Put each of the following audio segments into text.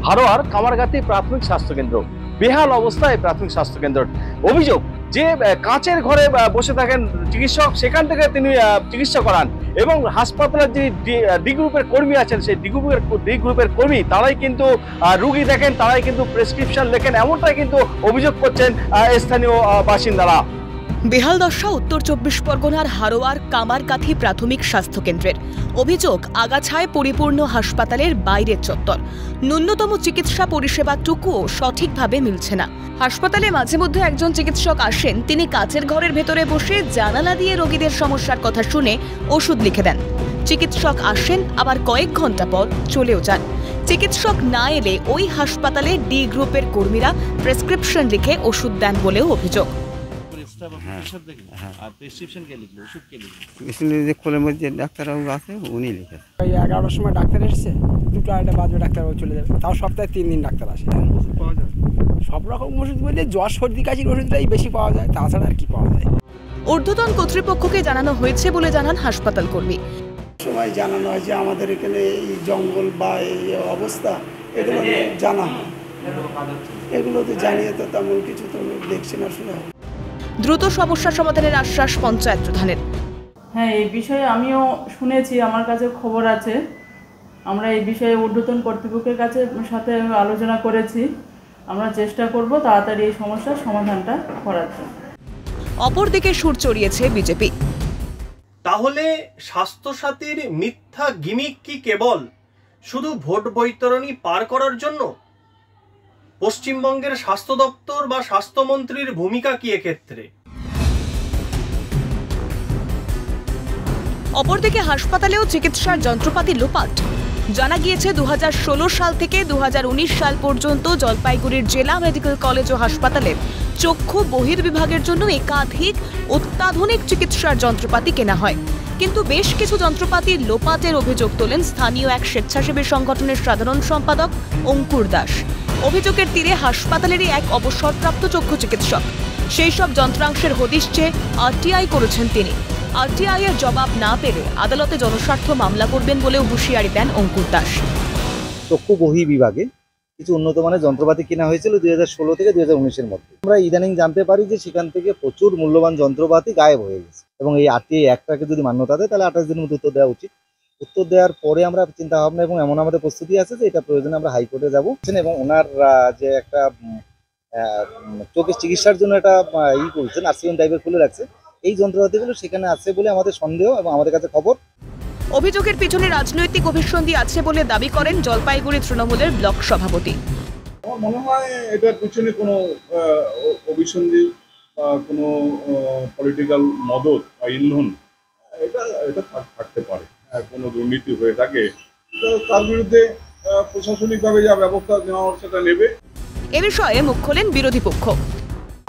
হারোয়ার কামারগাতি প্রাথমিক স্বাস্থ্যকেন্দ্র। বেহাল অবস্থায় প্রাথমিক স্বাস্থ্যকেন্দ্র। অভিযোগ যে কাঁচের ঘরে বসে থাকেন চিকিৎসক, সেখান থেকে তিনি চিকিৎসা করান এবং হাসপাতালের যে ডি গ্রুপের কর্মী আছেন সেই ডি গ্রুপের কর্মী তারাই কিন্তু রুগী দেখেন, তারাই কিন্তু প্রেসক্রিপশন লেখেন, এমনটাই কিন্তু অভিযোগ করছেন স্থানীয় বাসিন্দারা। বেহাল দশা উত্তর ২৪ পরগনার হারোয়ার কামারগাথি প্রাথমিক স্বাস্থ্যকেন্দ্রের। অভিযোগ আগাছায় পরিপূর্ণ হাসপাতালের বাইরের চত্বর। ন্যূনতম চিকিৎসা পরিষেবাটুকুও সঠিকভাবে মিলছে না। হাসপাতালে মাঝে মধ্যে একজন চিকিৎসক আসেন, তিনি কাচের ঘরের ভেতরে বসে জানালা দিয়ে রোগীদের সমস্যার কথা শুনে ওষুধ লিখে দেন। চিকিৎসক আসেন, আবার কয়েক ঘন্টা পর চলেও যান। চিকিৎসক না এলে ওই হাসপাতালে ডি গ্রুপের কর্মীরা প্রেসক্রিপশন লিখে ওষুধ দেন বলেও অভিযোগ। ডাক্তারবাবু আছে, উনি লিখে 11টার সময় ডাক্তার এসেছে, 2টা 2:30 বাজবে ডাক্তারবাবু চলে যাবে। তাও সপ্তাহে 3 দিন ডাক্তার আসে। সব রকম ওষুধ বলতে জ্বর সর্দি কাশির ওষুধটাই বেশি পাওয়া যায়, তাছাড়া আর কি পাওয়া যায়। ঊর্ধ্বতন কর্তৃপক্ষকে জানানো হয়েছে বলে জানান হাসপাতাল কর্মী। সময় জানানো হয় যে আমাদের এখানে এই জঙ্গল বা এই অবস্থা, এগুলো জানা হয়। এগুলো তো জানিয়ে তো তেমন কিছু তো দেখছি না, শোনা। দ্রুত সমস্যা সমাধানের আশ্বাস পঞ্চায়েত প্রধানের। হ্যাঁ, এই বিষয়ে আমিও শুনেছি, আমার কাছে খবর আছে। আমরা এই বিষয়ে ঊর্ধ্বতন কর্তৃপক্ষের সাথে আলোচনা করেছি। আমরা চেষ্টা করব তাড়াতাড়ি এই সমস্যার সমাধানটা করার জন্য। অপরদিকে সুর চড়িয়েছে বিজেপি। তাহলে স্বাস্থ্যসাথীর মিথ্যা গিমিক কি কেবল শুধু ভোট বৈতরণী পার করার জন্য? পশ্চিমবঙ্গের স্বাস্থ্য দপ্তর বা স্বাস্থ্যমন্ত্রীর ভূমিকা কি এক্ষেত্রে? অপরদিকে হাসপাতালেও চিকিৎসার যন্ত্রপাতি লোপাট। জানা গিয়েছে 2016 সাল থেকে 2019 সাল পর্যন্ত জলপাইগুড়ির জেলা মেডিকেল কলেজ ও হাসপাতালে চক্ষু বহির্বিভাগের জন্য একাধিক অত্যাধুনিক চিকিৎসার যন্ত্রপাতি কেনা হয়, কিন্তু বেশ কিছু যন্ত্রপাতির লোপাটের অভিযোগ তোলেন স্থানীয় এক স্বেচ্ছাসেবী সংগঠনের সাধারণ সম্পাদক অঙ্কুর দাস। অভিযোগের তীরে হাসপাতালেরই এক অবসরপ্রাপ্ত চক্ষু চিকিৎসক। সেই সব যন্ত্রাংশের হদিশ চেয়ে আরটিআই করেছেন তিনি। আরটিআই এর জবাব না পেলে আদালতে জনস্বার্থ মামলা করবেন বলেও হুঁশিয়ারি দেন অঙ্কুর দাস। চক্ষু বহি বিভাগে কিছু উন্নত মানের যন্ত্রপাতি কেনা হয়েছিল 2016 থেকে 2019-এর মধ্যে। আমরা ইদানিং জানতে পারি যে সেখান থেকে প্রচুর মূল্যবান যন্ত্রপাতি গায়েব হয়ে গেছে এবং এই আরটিআই একটাকে যদি মান্যতা দেয় তাহলে 28 দিনের মধ্যে উত্তর দেওয়া উচিত। উত্তর দেওয়ার পরে আমরা চিন্তা ভাবনা এবং এমন আমাদের প্রস্তুতি আছে যে এটা প্রয়োজনে আমরা হাইকোর্টে যাব এবং ওনার যে একটা চোখের চিকিৎসার জন্য একটা করছেন, আরসিএন টাইপের খুলে রাখছে, এই যন্ত্রপাতিগুলো সেখানে আছে বলে আমাদের সন্দেহ এবং আমাদের কাছে খবর। অভিযোগের পিছনে রাজনৈতিক অভিসন্ধি আছে বলে দাবি করেন জলপাইগুড়ি তৃণমূলের ব্লক সভাপতি। আমার মনে হয় এটার পিছনে কোনো অভিসন্ধি, কোনো পলিটিক্যাল মদত বা ইন্ধন এটা থাকতে পারে। কোনো দুর্নীতি হয়ে থাকে তার বিরুদ্ধে প্রশাসনিকভাবে যা ব্যবস্থা নেওয়া সেটা নেবে। এ বিষয়ে মুখ খোলেন বিরোধী পক্ষ।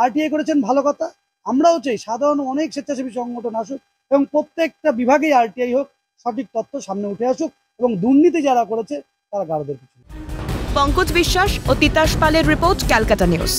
আরটিআই করেছেন, ভালো কথা। আমরাও চাই সাধারণ অনেক স্বেচ্ছাসেবী সংগঠন আসুক এবং প্রত্যেকটা বিভাগেই আরটিআই হোক, সঠিক তথ্য সামনে উঠে আসুক এবং দুর্নীতি যারা করেছে তারা গারদের পিছনে। পঙ্কজ বিশ্বাস ও তিতাস পালের রিপোর্ট, ক্যালকাটা নিউজ।